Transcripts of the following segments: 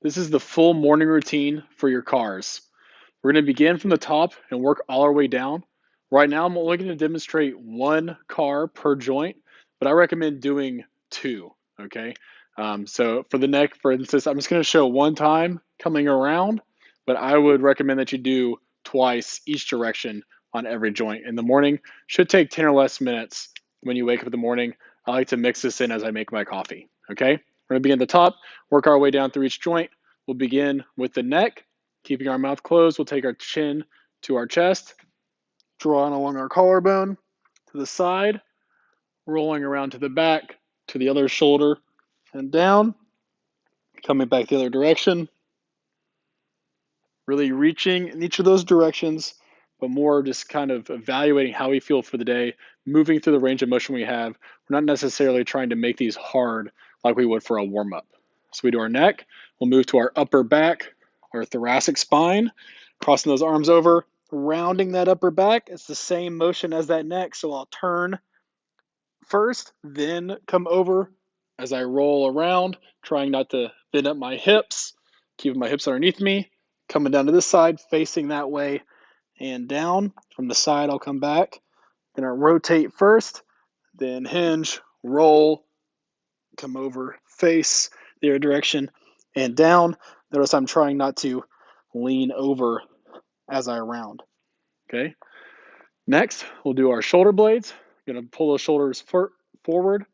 This is the full morning routine for your cars. We're going to begin from the top and work all our way down. Right now, I'm only going to demonstrate one car per joint, but I recommend doing two, okay? So for the neck, for instance, I'm just going to show one time coming around, but I would recommend that you do twice each direction on every joint in the morning. Should take 10 or less minutes when you wake up in the morning. I like to mix this in as I make my coffee, okay? We're going to begin at the top, work our way down through each joint. We'll begin with the neck. Keeping our mouth closed, we'll take our chin to our chest, drawing along our collarbone to the side, rolling around to the back, to the other shoulder, and down, coming back the other direction. Really reaching in each of those directions, but more just kind of evaluating how we feel for the day, moving through the range of motion we have. We're not necessarily trying to make these hard like we would for a warm up. So we do our neck, we'll move to our upper back, our thoracic spine, crossing those arms over, rounding that upper back. It's the same motion as that neck. So I'll turn first, then come over as I roll around, trying not to bend up my hips, keeping my hips underneath me, coming down to this side, facing that way, and down. From the side, I'll come back. Gonna rotate first, then hinge, roll, come over, face the other direction, and down. Notice I'm trying not to lean over as I round. Okay. Next, we'll do our shoulder blades. Gonna pull those shoulders forward.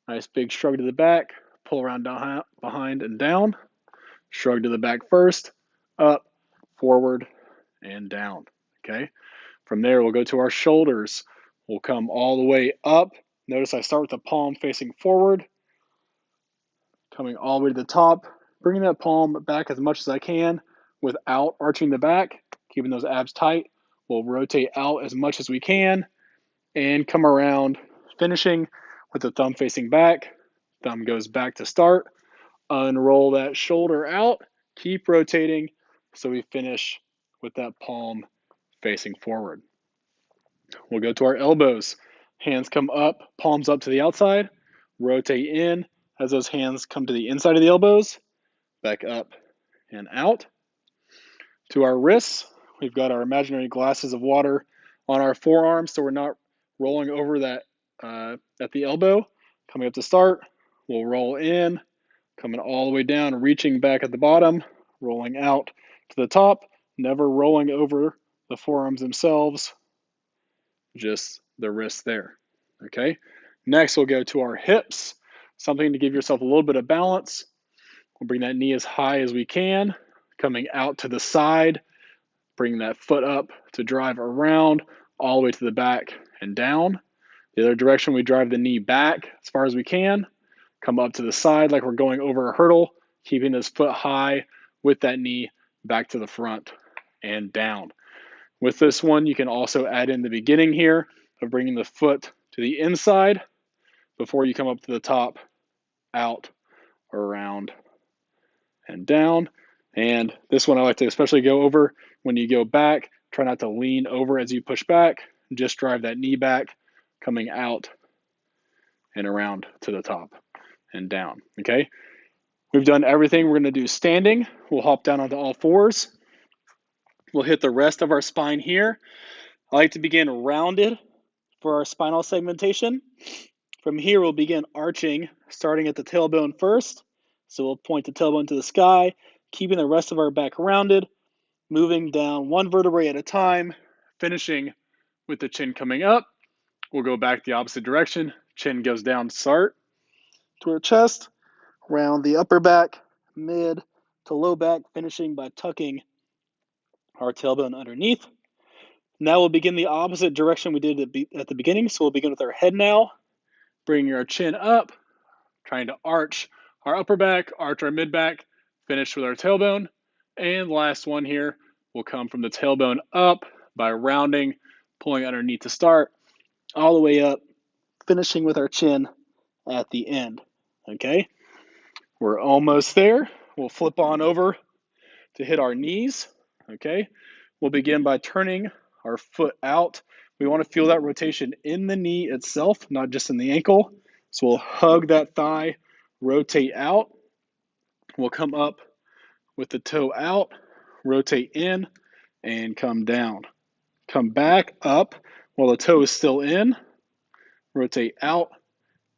Nice big shrug to the back. Pull around behind and down. Shrug to the back first. Up, forward, and down. Okay. From there, we'll go to our shoulders. We'll come all the way up. Notice I start with the palm facing forward, coming all the way to the top, bringing that palm back as much as I can without arching the back, keeping those abs tight. We'll rotate out as much as we can and come around, finishing with the thumb facing back. Thumb goes back to start. Unroll that shoulder out. Keep rotating so we finish with that palm facing forward. We'll go to our elbows. Hands come up, palms up to the outside. Rotate in as those hands come to the inside of the elbows. Back up and out. To our wrists, we've got our imaginary glasses of water on our forearms so we're not rolling over that at the elbow. Coming up to start, we'll roll in, coming all the way down, reaching back at the bottom, rolling out to the top, never rolling over the forearms themselves, just the wrists there. Okay. Next, we'll go to our hips, something to give yourself a little bit of balance. We'll bring that knee as high as we can, coming out to the side, bring that foot up to drive around all the way to the back and down. The other direction, we drive the knee back as far as we can, come up to the side like we're going over a hurdle, keeping this foot high with that knee back to the front and down. With this one, you can also add in the beginning here of bringing the foot to the inside before you come up to the top, out, around, and down. And this one I like to especially go over when you go back. Try not to lean over as you push back. Just drive that knee back, coming out and around to the top and down. Okay. We've done everything we're going to do standing. We'll hop down onto all fours. We'll hit the rest of our spine here. I like to begin rounded for our spinal segmentation. From here, we'll begin arching, starting at the tailbone first. So we'll point the tailbone to the sky, keeping the rest of our back rounded, moving down one vertebrae at a time, finishing with the chin coming up. We'll go back the opposite direction. Chin goes down to start to our chest, round the upper back, mid to low back, finishing by tucking our tailbone underneath. Now we'll begin the opposite direction we did at the beginning. So we'll begin with our head now, bringing our chin up, trying to arch our upper back, arch our mid back, finish with our tailbone. And last one here will come from the tailbone up by rounding, pulling underneath to start, all the way up, finishing with our chin at the end. Okay, we're almost there. We'll flip on over to hit our knees. Okay, we'll begin by turning our foot out. We want to feel that rotation in the knee itself, not just in the ankle. So we'll hug that thigh, rotate out. We'll come up with the toe out, rotate in and come down. Come back up while the toe is still in, rotate out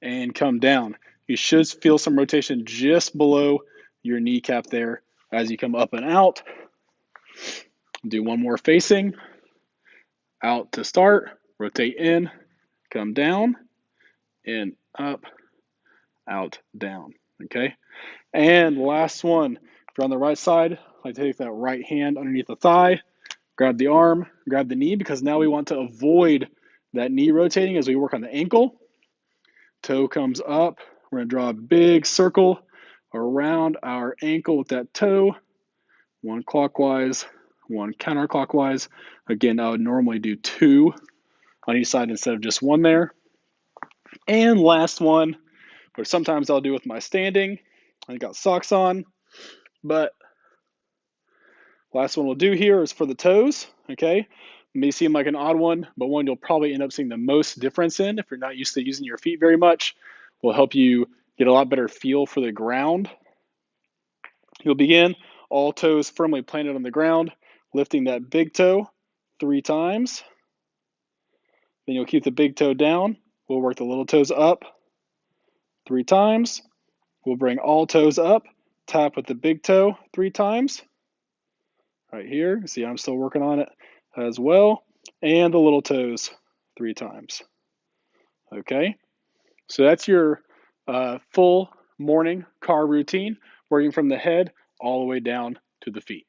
and come down. You should feel some rotation just below your kneecap there as you come up and out. Do one more facing, out to start, rotate in, come down, in, up, out, down. Okay. And last one, if you're on the right side, I take that right hand underneath the thigh, grab the arm, grab the knee, because now we want to avoid that knee rotating as we work on the ankle. Toe comes up. We're going to draw a big circle around our ankle with that toe, one clockwise, one counterclockwise. Again, I would normally do 2 on each side instead of just 1 there. And last one, which sometimes I'll do with my standing. I got socks on, but last one we'll do here is for the toes, okay? It may seem like an odd one, but one you'll probably end up seeing the most difference in if you're not used to using your feet very much. Will help you get a lot better feel for the ground. You'll begin all toes firmly planted on the ground, lifting that big toe 3 times. Then you'll keep the big toe down. We'll work the little toes up 3 times. We'll bring all toes up, tap with the big toe 3 times. Right here, see I'm still working on it as well. And the little toes 3 times. Okay, so that's your full morning car routine, working from the head all the way down to the feet.